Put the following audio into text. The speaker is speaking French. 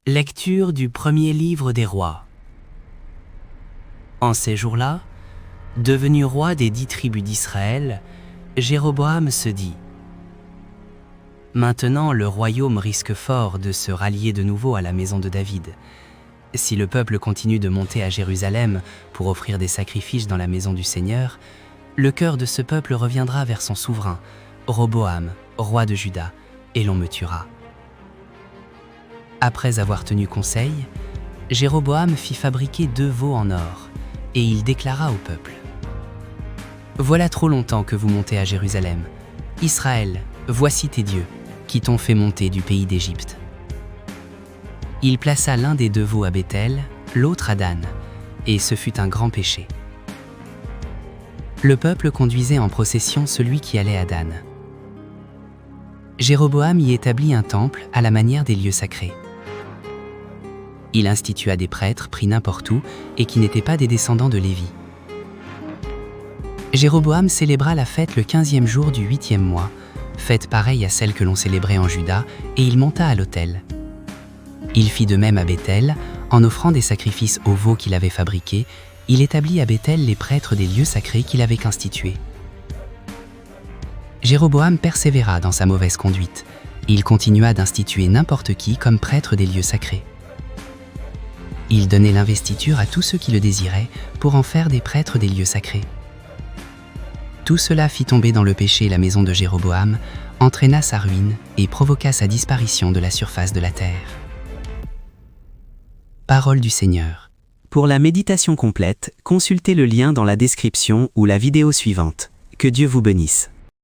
Lecture du premier livre des rois. En ces jours-là, devenu roi des 10 tribus d'Israël, Jéroboam se dit : Maintenant le royaume risque fort de se rallier de nouveau à la maison de David. Si le peuple continue de monter à Jérusalem pour offrir des sacrifices dans la maison du Seigneur, le cœur de ce peuple reviendra vers son souverain, Roboam, roi de Juda, et l'on me tuera. Après avoir tenu conseil, Jéroboam fit fabriquer 2 veaux en or, et il déclara au peuple : Voilà trop longtemps que vous montez à Jérusalem. Israël, voici tes dieux, qui t'ont fait monter du pays d'Égypte. Il plaça l'un des 2 veaux à Béthel, l'autre à Dan, et ce fut un grand péché. Le peuple conduisait en procession celui qui allait à Dan. Jéroboam y établit un temple à la manière des lieux sacrés. Il institua des prêtres pris n'importe où et qui n'étaient pas des descendants de Lévi. Jéroboam célébra la fête le 15e jour du 8e mois, fête pareille à celle que l'on célébrait en Juda, et il monta à l'autel. Il fit de même à Béthel, en offrant des sacrifices aux veaux qu'il avait fabriqués, il établit à Béthel les prêtres des lieux sacrés qu'il avait institués. Jéroboam persévéra dans sa mauvaise conduite. Il continua d'instituer n'importe qui comme prêtre des lieux sacrés. Il donnait l'investiture à tous ceux qui le désiraient pour en faire des prêtres des lieux sacrés. Tout cela fit tomber dans le péché la maison de Jéroboam, entraîna sa ruine et provoqua sa disparition de la surface de la terre. Parole du Seigneur. Pour la méditation complète, consultez le lien dans la description ou la vidéo suivante. Que Dieu vous bénisse.